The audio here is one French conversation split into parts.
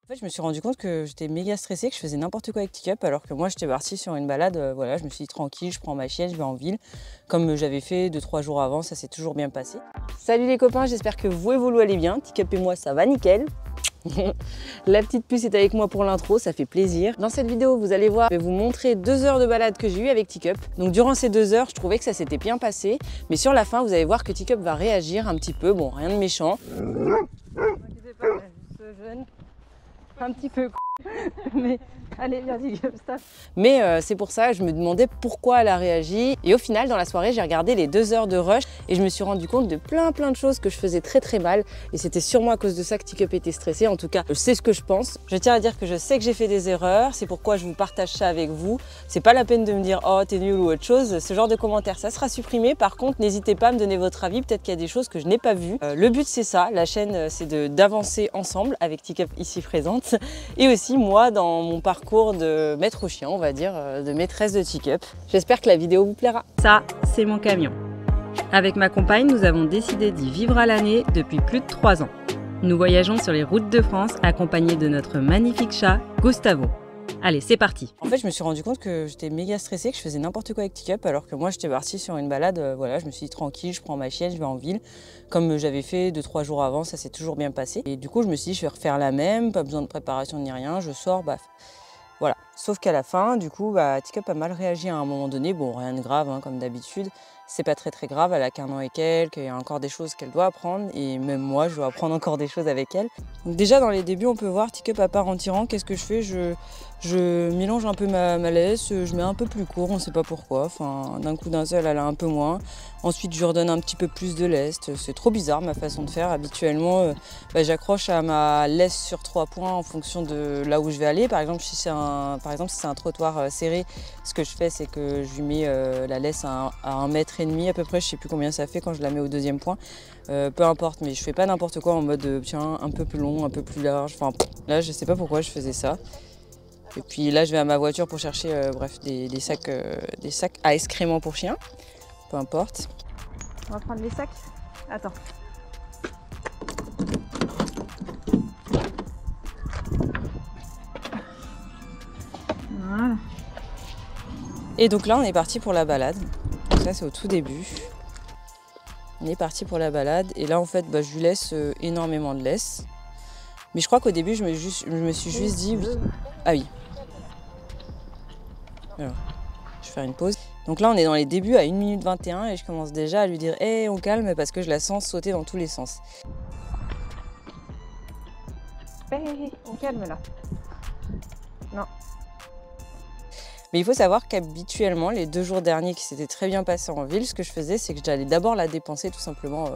En fait, je me suis rendu compte que j'étais méga stressée, que je faisais n'importe quoi avec Teacup, alors que moi, j'étais partie sur une balade. Voilà, je me suis dit tranquille, je prends ma chienne, je vais en ville, comme j'avais fait 2-3 jours avant, ça s'est toujours bien passé. Salut les copains, j'espère que vous et vous allez bien. Teacup et moi, ça va nickel. La petite puce est avec moi pour l'intro, ça fait plaisir. Dans cette vidéo, vous allez voir, je vais vous montrer 2 heures de balade que j'ai eu avec Teacup. Donc durant ces 2 heures, je trouvais que ça s'était bien passé, mais sur la fin, vous allez voir que Teacup va réagir un petit peu. Bon, rien de méchant. Ne t'inquiétez pas, ce jeune. Un petit peu mais allez viens stop. Mais c'est pour ça je me demandais pourquoi elle a réagi, et au final dans la soirée j'ai regardé les 2 heures de rush et je me suis rendu compte de plein de choses que je faisais très mal, et c'était sûrement à cause de ça que Teacup était stressé. En tout cas je sais ce que je pense, je tiens à dire que je sais que j'ai fait des erreurs, c'est pourquoi je vous partage ça avec vous. C'est pas la peine de me dire oh t'es nul ou autre chose, ce genre de commentaires ça sera supprimé. Par contre n'hésitez pas à me donner votre avis, peut-être qu'il y a des choses que je n'ai pas vues. Le but c'est ça, la chaîne c'est d'avancer ensemble avec Teacup ici présente, et aussi moi dans mon parcours de maître au chien, on va dire, de maîtresse de Teacup. J'espère que la vidéo vous plaira. Ça, c'est mon camion. Avec ma compagne, nous avons décidé d'y vivre à l'année depuis plus de 3 ans. Nous voyageons sur les routes de France accompagnés de notre magnifique chat, Gustavo. Allez, c'est parti. En fait, je me suis rendu compte que j'étais méga stressée, que je faisais n'importe quoi avec Teacup, alors que moi, j'étais partie sur une balade. Voilà, je me suis dit tranquille, je prends ma chienne, je vais en ville, comme j'avais fait 2-3 jours avant, ça s'est toujours bien passé. Et du coup, je me suis dit, je vais refaire la même, pas besoin de préparation ni rien, je sors, baf. Voilà, sauf qu'à la fin, du coup, Teacup a mal réagi à un moment donné. Bon, rien de grave, hein, comme d'habitude. C'est pas très grave, elle a qu'1 an et quelques, il y a encore des choses qu'elle doit apprendre, et même moi, je dois apprendre encore des choses avec elle. Donc déjà, dans les débuts, on peut voir Teacup à part en tirant, qu'est-ce que je fais? Je mélange un peu ma laisse, je mets un peu plus court, on sait pas pourquoi. Enfin, d'un coup d'un seul, elle a un peu moins. Ensuite, je redonne un petit peu plus de lest. C'est trop bizarre ma façon de faire. Habituellement, j'accroche à ma laisse sur 3 points en fonction de là où je vais aller. Par exemple, si c'est un trottoir serré, ce que je fais, c'est que je lui mets la laisse à 1,5 mètre à peu près. Je sais plus combien ça fait quand je la mets au 2e point. Peu importe, mais je fais pas n'importe quoi en mode tiens, un peu plus long, un peu plus large. Enfin, là, je sais pas pourquoi je faisais ça. Et puis là, je vais à ma voiture pour chercher bref, des sacs à excréments pour chiens. Peu importe. On va prendre les sacs. Attends. Voilà. Et donc là, on est parti pour la balade. Donc ça, c'est au tout début. On est parti pour la balade. Et là, en fait, je lui laisse énormément de laisse. Mais je crois qu'au début, je me suis juste dit oui. Ah oui. Alors, je vais faire une pause. Donc là, on est dans les débuts à 1 minute 21 et je commence déjà à lui dire hey, on calme, parce que je la sens sauter dans tous les sens. Hey, on calme là. Non. Mais il faut savoir qu'habituellement, les 2 jours derniers qui s'étaient très bien passés en ville, ce que je faisais, c'est que j'allais d'abord la dépenser tout simplement.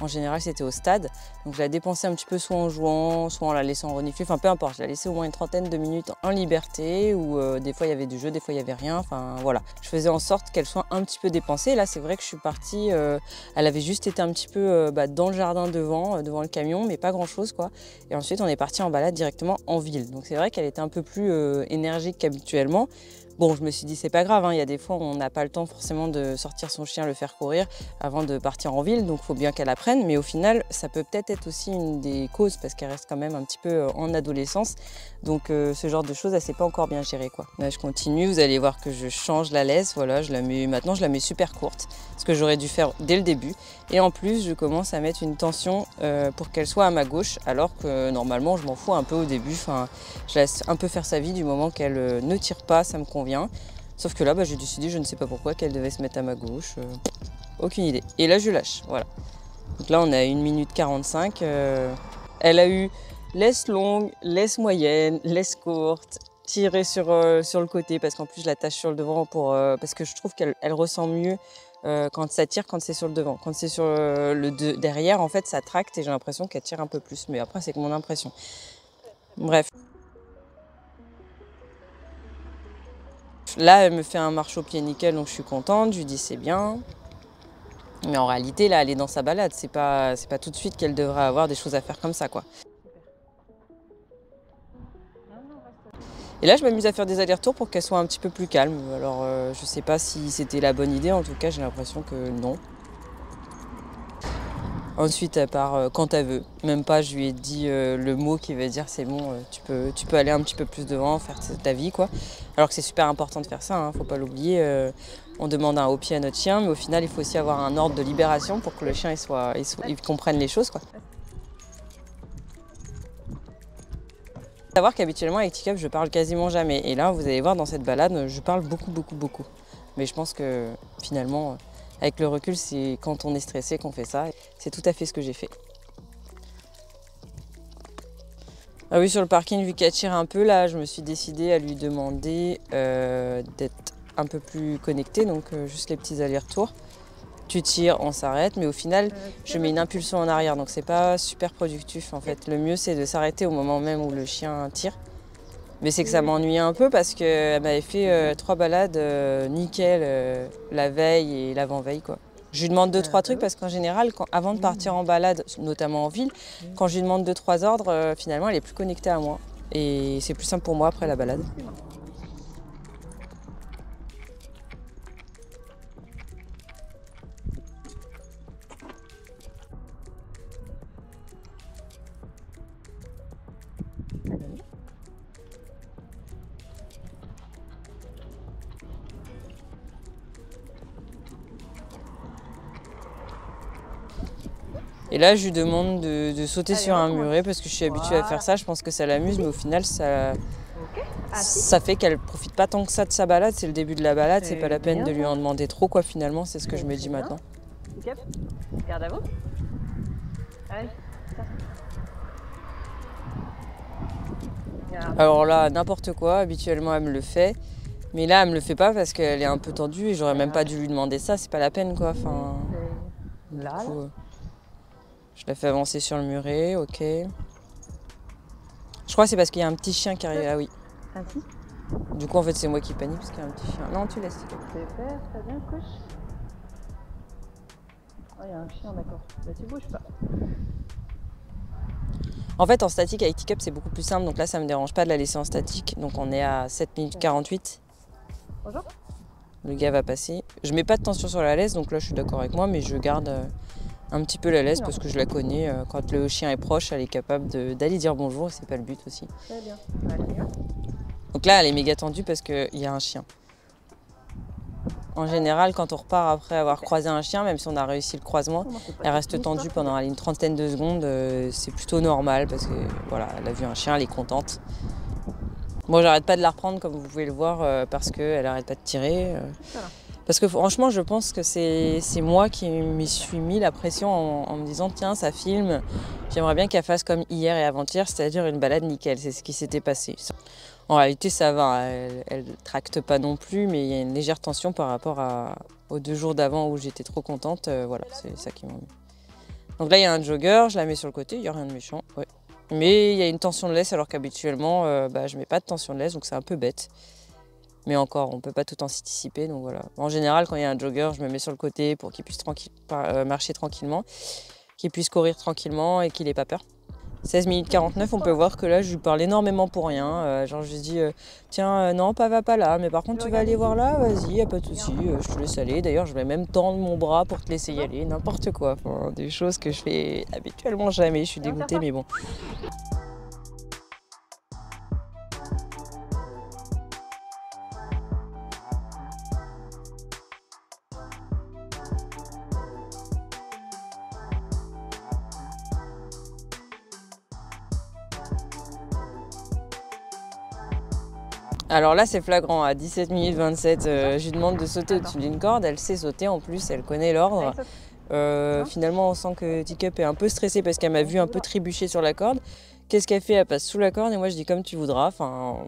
En général, c'était au stade. Donc je la dépensais un petit peu soit en jouant, soit en la laissant renifler. Enfin, peu importe, je la laissais au moins une 30aine de minutes en liberté, où des fois il y avait du jeu, des fois il n'y avait rien. Enfin, voilà. Je faisais en sorte qu'elle soit un petit peu dépensée. Et là, c'est vrai que je suis partie, elle avait juste été un petit peu dans le jardin devant le camion, mais pas grand-chose, quoi. Et ensuite, on est parti en balade directement en ville. Donc c'est vrai qu'elle était un peu plus énergique qu'habituellement. Bon, je me suis dit, c'est pas grave, hein. Il y a des fois où on n'a pas le temps forcément de sortir son chien, le faire courir avant de partir en ville, donc il faut bien qu'elle apprenne. Mais au final, ça peut peut-être être aussi une des causes, parce qu'elle reste quand même un petit peu en adolescence. Donc ce genre de choses, elle ne s'est pas encore bien gérée, quoi. Là, je continue, vous allez voir que je change la laisse. Voilà, maintenant je la mets super courte, ce que j'aurais dû faire dès le début. Et en plus, je commence à mettre une tension pour qu'elle soit à ma gauche, alors que normalement, je m'en fous un peu au début. Enfin, je laisse un peu faire sa vie du moment qu'elle ne tire pas, ça me convient. Sauf que là, j'ai décidé, je ne sais pas pourquoi, qu'elle devait se mettre à ma gauche. Aucune idée. Et là, je lâche. Voilà. Donc là, on est à 1 minute 45. Elle a eu laisse longue, laisse moyenne, laisse courte, tirée sur le côté, parce qu'en plus, je la tâche sur le devant parce que je trouve qu'elle ressent mieux quand ça tire, quand c'est sur le devant. Quand c'est sur derrière, en fait, ça tracte et j'ai l'impression qu'elle tire un peu plus. Mais après, c'est que mon impression. Bref. Là, elle me fait un marche-au-pied nickel, donc je suis contente, je lui dis c'est bien. Mais en réalité, là, elle est dans sa balade. C'est pas tout de suite qu'elle devrait avoir des choses à faire comme ça, quoi. Et là, je m'amuse à faire des allers-retours pour qu'elle soit un petit peu plus calme. Alors, je sais pas si c'était la bonne idée, en tout cas, j'ai l'impression que non. Ensuite, elle part quand elle veut. Même pas, je lui ai dit le mot qui veut dire c'est bon, tu peux aller un petit peu plus devant, faire ta vie, quoi. Alors que c'est super important de faire ça, hein, faut pas l'oublier. On demande un haut pied à notre chien, mais au final, il faut aussi avoir un ordre de libération pour que le chien il comprenne les choses, quoi. Savoir qu'habituellement avec Teacup, je parle quasiment jamais. Et là, vous allez voir dans cette balade, je parle beaucoup, beaucoup, beaucoup. Mais je pense que finalement, avec le recul, c'est quand on est stressé qu'on fait ça. C'est tout à fait ce que j'ai fait. Ah oui, sur le parking, vu qu'elle tire un peu, là, je me suis décidée à lui demander d'être un peu plus connectée, donc juste les petits allers-retours. Tu tires, on s'arrête, mais au final, je mets une impulsion en arrière, donc c'est pas super productif en fait. Le mieux, c'est de s'arrêter au moment même où le chien tire. Mais c'est que ça m'ennuyait un peu parce qu'elle m'avait fait 3 balades nickel la veille et l'avant-veille, quoi. Je lui demande 2-3 trucs parce qu'en général, avant de partir en balade, notamment en ville, quand je lui demande 2-3 ordres, finalement, elle est plus connectée à moi. Et c'est plus simple pour moi après la balade. Et là, je lui demande de sauter sur un muret parce que je suis habituée à faire ça. Je pense que ça l'amuse, mais au final, ça fait qu'elle profite pas tant que ça de sa balade. C'est le début de la balade, c'est pas la peine de lui en demander trop, quoi, finalement. C'est ce que je me dis maintenant. Garde à vous. Allez. Alors là, n'importe quoi, habituellement, elle me le fait. Mais là, elle me le fait pas parce qu'elle est un peu tendue et j'aurais même pas dû lui demander ça. C'est pas la peine, quoi. Enfin, Là. du coup, je la fais avancer sur le muret, ok. Je crois que c'est parce qu'il y a un petit chien qui arrive. Ah oui. Ah si. Du coup, en fait, c'est moi qui panique parce qu'il y a un petit chien. Non, tu laisses. Super, très bien, couche. Oh, il y a un chien, d'accord. Bah, tu bouges pas. En fait, en statique avec Teacup, c'est beaucoup plus simple. Donc là, ça me dérange pas de la laisser en statique. Donc on est à 7 minutes 48. Bonjour. Le gars va passer. Je mets pas de tension sur la laisse, donc là, je suis d'accord avec moi, mais je garde un petit peu la laisse parce que je la connais. Quand le chien est proche, elle est capable d'aller dire bonjour. C'est pas le but aussi. Très bien. Allez, hop. Donc là, elle est méga tendue parce qu'il y a un chien. En général, quand on repart après avoir croisé un chien, même si on a réussi le croisement, elle reste tendue pendant une trentaine de secondes. C'est plutôt normal parce que voilà, elle a vu un chien, elle est contente. Moi, j'arrête pas de la reprendre comme vous pouvez le voir parce qu'elle arrête pas de tirer. Parce que franchement, je pense que c'est moi qui m'y suis mis la pression en me disant tiens, ça filme, j'aimerais bien qu'elle fasse comme hier et avant-hier, c'est-à-dire une balade nickel. C'est ce qui s'était passé. En réalité, ça va, elle tracte pas non plus, mais il y a une légère tension par rapport aux 2 jours d'avant où j'étais trop contente. Voilà, c'est ça qui m'ennuie. Donc là, il y a un jogger, je la mets sur le côté, il n'y a rien de méchant. Ouais. Mais il y a une tension de laisse alors qu'habituellement, je mets pas de tension de laisse, donc c'est un peu bête. Mais encore, on ne peut pas tout anticiper, donc voilà. En général, quand il y a un jogger, je me mets sur le côté pour qu'il puisse marcher tranquillement, qu'il puisse courir tranquillement et qu'il n'ait pas peur. 16 minutes 49, on peut voir que là, je lui parle énormément pour rien. Genre, je lui dis, tiens, non, va pas là, mais par contre, tu vas aller voir là, vas-y, y a pas de souci, je te laisse aller. D'ailleurs, je vais même tendre mon bras pour te laisser y aller, n'importe quoi. Enfin, des choses que je fais habituellement jamais, je suis dégoûtée, mais bon. Alors là, c'est flagrant, à 17 minutes 27, je lui demande de sauter au-dessus d'une corde, elle sait sauter en plus, elle connaît l'ordre. Finalement, on sent que Teacup est un peu stressée parce qu'elle m'a vu un peu trébucher sur la corde. Qu'est-ce qu'elle fait? Elle passe sous la corde et moi je dis comme tu voudras. Enfin,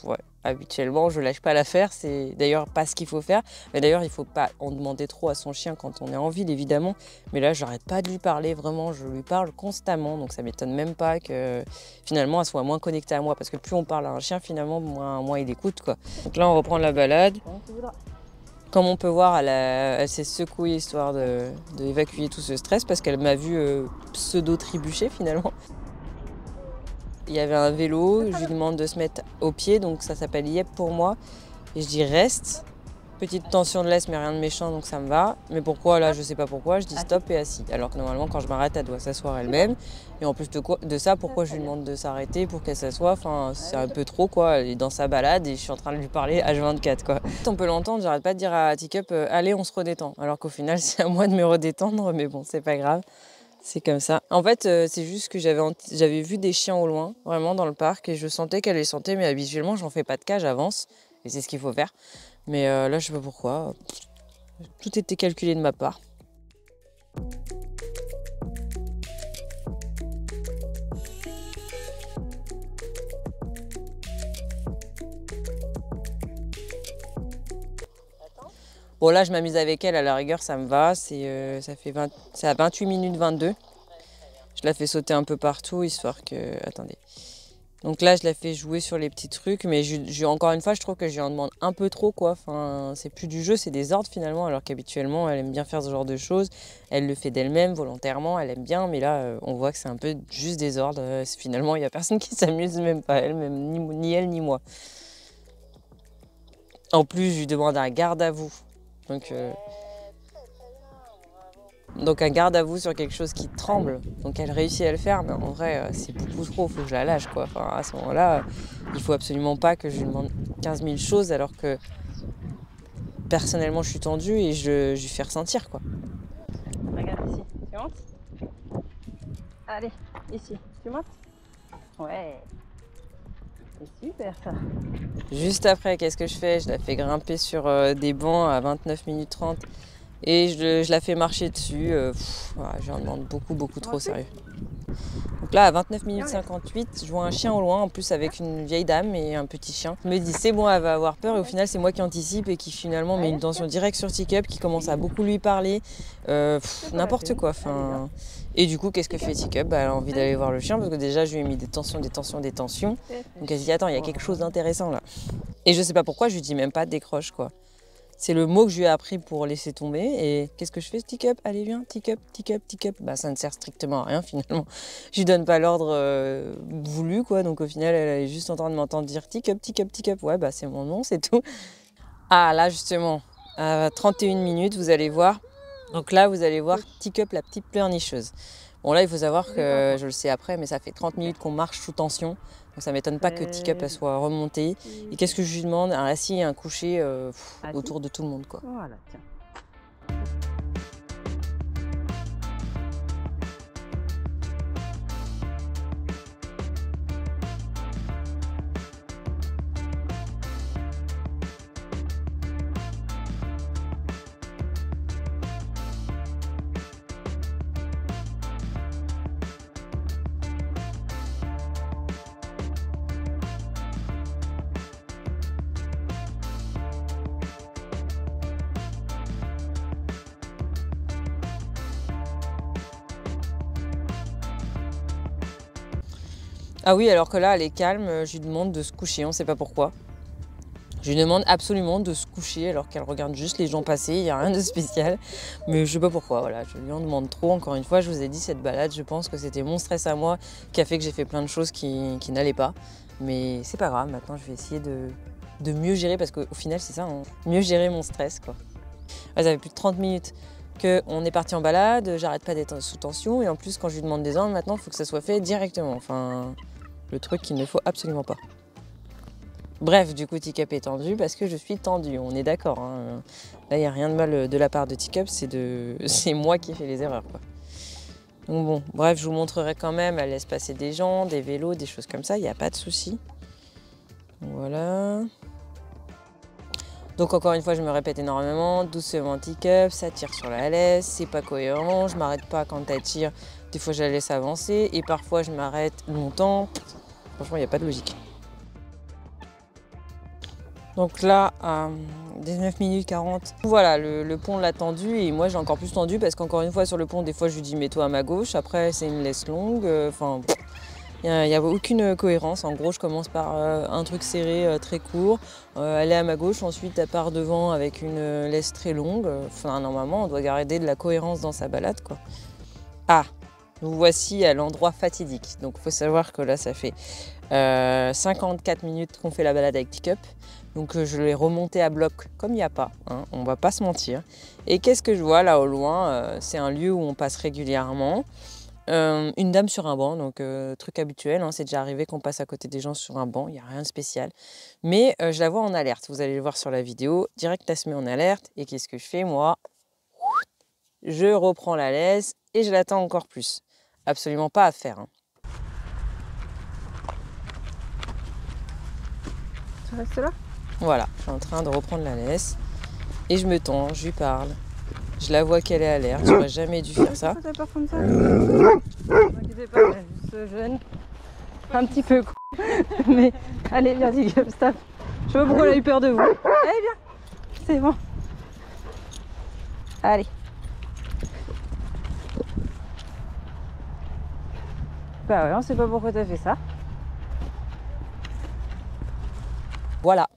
ouais. Habituellement, je lâche pas l'affaire, c'est d'ailleurs pas ce qu'il faut faire. Mais d'ailleurs, il faut pas en demander trop à son chien quand on est en ville, évidemment. Mais là, j'arrête pas de lui parler, vraiment, je lui parle constamment. Donc ça m'étonne même pas que finalement, elle soit moins connectée à moi. Parce que plus on parle à un chien, finalement, moins il écoute, quoi. Donc là, on reprend la balade. Comme on peut voir, elle s'est secouée histoire d'évacuer tout ce stress parce qu'elle m'a vu pseudo-trébucher finalement. Il y avait un vélo, je lui demande de se mettre au pied, donc ça s'appelle Yep pour moi. Et je dis reste. Petite tension de laisse, mais rien de méchant, donc ça me va. Mais pourquoi là, je sais pas pourquoi, je dis stop et assis. Alors que normalement, quand je m'arrête, elle doit s'asseoir elle-même. Et en plus de ça, pourquoi je lui demande de s'arrêter pour qu'elle s'assoie? Enfin, c'est un peu trop quoi. Elle est dans sa balade et je suis en train de lui parler H24 quoi. On peut l'entendre, j'arrête pas de dire à Teacup, allez, on se redétend. Alors qu'au final, c'est à moi de me redétendre, mais bon, c'est pas grave. C'est comme ça. En fait, c'est juste que j'avais vu des chiens au loin, vraiment dans le parc, et je sentais qu'elle les sentait, mais habituellement, j'en fais pas de cas, j'avance. Et c'est ce qu'il faut faire. Mais là, je sais pas pourquoi. Tout était calculé de ma part. Bon, là, je m'amuse avec elle, à la rigueur, ça me va. C'est à 28 minutes 22. Je la fais sauter un peu partout, histoire que... Attendez. Donc là, je la fais jouer sur les petits trucs, mais encore une fois, je trouve que je lui en demande un peu trop, quoi. Enfin, c'est plus du jeu, c'est des ordres finalement, alors qu'habituellement, elle aime bien faire ce genre de choses. Elle le fait d'elle-même, volontairement, elle aime bien, mais là, on voit que c'est un peu juste des ordres. Finalement, il n'y a personne qui s'amuse, même pas elle, même ni elle ni moi. En plus, je lui demande un garde à vous. Donc un garde à vous sur quelque chose qui tremble, donc elle réussit à le faire, mais en vrai c'est beaucoup trop, il faut que je la lâche quoi. Enfin, à ce moment-là, il faut absolument pas que je lui demande 15 000 choses alors que personnellement je suis tendue et je lui fais ressentir quoi. Regarde ici, tu montes? Allez, ici, tu montes? Ouais, c'est super ça. Juste après, qu'est-ce que je fais? Je la fais grimper sur des bancs à 29 minutes 30 et je la fais marcher dessus. Je lui en demande beaucoup trop sérieux. Donc là, à 29 minutes 58, je vois un chien au loin, en plus avec une vieille dame et un petit chien. Je me dis, c'est bon, elle va avoir peur. Et au final, c'est moi qui anticipe et qui finalement met une tension directe sur Teacup, qui commence à beaucoup lui parler. N'importe quoi. Enfin... Et du coup, qu'est-ce que fait Teacup? Elle a envie d'aller voir le chien, parce que déjà, je lui ai mis des tensions. Donc elle se dit, attends, il y a quelque chose d'intéressant là. Et je sais pas pourquoi, je lui dis même pas décroche quoi. C'est le mot que je lui ai appris pour laisser tomber. Et qu'est-ce que je fais? Teacup, allez viens, Teacup. Bah ça ne sert strictement à rien finalement. Je lui donne pas l'ordre voulu quoi. Donc au final, elle est juste en train de m'entendre dire Teacup. Ouais bah c'est mon nom, c'est tout. Ah là justement, à 31 minutes, vous allez voir. Donc là, vous allez voir Teacup, la petite pleurnicheuse. Bon là, il faut savoir que, je le sais après, mais ça fait 30 minutes qu'on marche sous tension. Donc ça m'étonne pas que Teacup soit remontée. Et qu'est-ce que je lui demande? Un assis et un coucher autour de tout le monde quoi. Voilà, tiens. Ah oui, alors que là, elle est calme, je lui demande de se coucher, on ne sait pas pourquoi. Je lui demande absolument de se coucher alors qu'elle regarde juste les gens passer, il n'y a rien de spécial. Mais je ne sais pas pourquoi, voilà, je lui en demande trop. Encore une fois, je vous ai dit, cette balade, je pense que c'était mon stress à moi qui a fait que j'ai fait plein de choses qui n'allaient pas. Mais c'est pas grave, maintenant je vais essayer de mieux gérer, parce qu'au final c'est ça, hein, mieux gérer mon stress quoi. Ouais, ça fait plus de 30 minutes qu'on est parti en balade, j'arrête pas d'être sous tension, et en plus quand je lui demande des ordres, maintenant il faut que ça soit fait directement. Enfin, le truc qu'il ne faut absolument pas. Bref, du coup, Teacup est tendu parce que je suis tendue, on est d'accord. Hein. Là, il n'y a rien de mal de la part de Teacup, c'est moi qui ai fait les erreurs. Quoi. Donc bon, bref, je vous montrerai quand même, elle laisse passer des gens, des vélos, des choses comme ça, il n'y a pas de souci. Voilà. Donc encore une fois, je me répète énormément, doucement Teacup, ça tire sur la laisse, c'est pas cohérent, je m'arrête pas quand elle tire, des fois je la laisse avancer, et parfois je m'arrête longtemps. Franchement, il n'y a pas de logique. Donc là, à 19 minutes 40, voilà, le pont l'a tendu, et moi j'ai encore plus tendu parce qu'encore une fois sur le pont, des fois je lui dis mets-toi à ma gauche, après c'est une laisse longue, enfin il n'y a aucune cohérence. En gros, je commence par un truc serré très court, elle est à ma gauche, ensuite elle part devant avec une laisse très longue. Enfin normalement on doit garder de la cohérence dans sa balade quoi. Ah, nous voici à l'endroit fatidique. Donc il faut savoir que là ça fait 54 minutes qu'on fait la balade avec Teacup. Donc je l'ai remonté à bloc comme il n'y a pas, hein, on va pas se mentir. Et qu'est-ce que je vois là au loin? C'est un lieu où on passe régulièrement. Une dame sur un banc, donc truc habituel, hein, c'est déjà arrivé qu'on passe à côté des gens sur un banc, il n'y a rien de spécial. Mais je la vois en alerte, vous allez le voir sur la vidéo, direct elle se met en alerte. Et qu'est-ce que je fais moi? Je reprends la laisse et je l'attends encore plus. Absolument pas à faire. Hein. Tu restes là? Voilà, je suis en train de reprendre la laisse et je me tends, je lui parle. Je la vois qu'elle est alerte, j'aurais jamais dû faire ça. T'as peur comme ça? Ne t'inquiétez pas, elle est juste jeune. Un petit peu con. Mais allez, viens, dis stop. Je sais pas pourquoi elle a eu peur de vous. Allez, viens. C'est bon. Allez. Bah ouais, on sait pas pourquoi t'as fait ça. Voilà.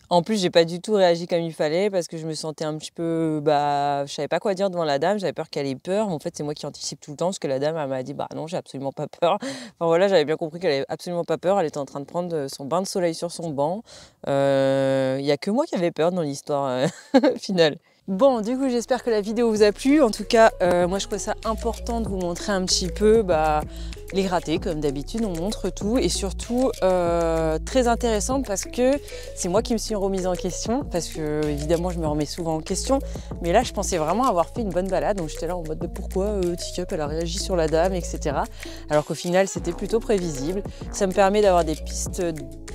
En plus, j'ai pas du tout réagi comme il fallait parce que je me sentais un petit peu, je savais pas quoi dire devant la dame, j'avais peur qu'elle ait peur. En fait, c'est moi qui anticipe tout le temps parce que la dame, elle m'a dit, bah non, j'ai absolument pas peur. Enfin voilà, j'avais bien compris qu'elle avait absolument pas peur. Elle était en train de prendre son bain de soleil sur son banc. Il y a que moi qui avais peur dans l'histoire finale. Bon, du coup, j'espère que la vidéo vous a plu. En tout cas, moi, je trouvais ça important de vous montrer un petit peu les grattés. Comme d'habitude, on montre tout. Et surtout, très intéressant parce que c'est moi qui me suis remise en question. Parce que, évidemment, je me remets souvent en question. Mais là, je pensais vraiment avoir fait une bonne balade. Donc, j'étais là en mode de pourquoi Teacup, elle a réagi sur la dame, etc. Alors qu'au final, c'était plutôt prévisible. Ça me permet d'avoir des pistes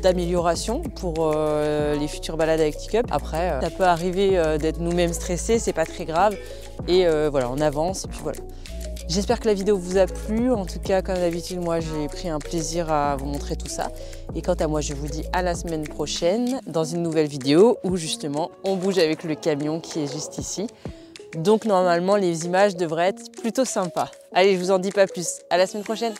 d'amélioration pour les futures balades avec Teacup. Après, ça peut arriver d'être nous-mêmes stressés, c'est pas très grave. Et voilà, on avance et puis voilà. J'espère que la vidéo vous a plu. En tout cas, comme d'habitude, moi, j'ai pris un plaisir à vous montrer tout ça. Et quant à moi, je vous dis à la semaine prochaine dans une nouvelle vidéo où justement, on bouge avec le camion qui est juste ici. Donc normalement, les images devraient être plutôt sympas. Allez, je vous en dis pas plus. À la semaine prochaine.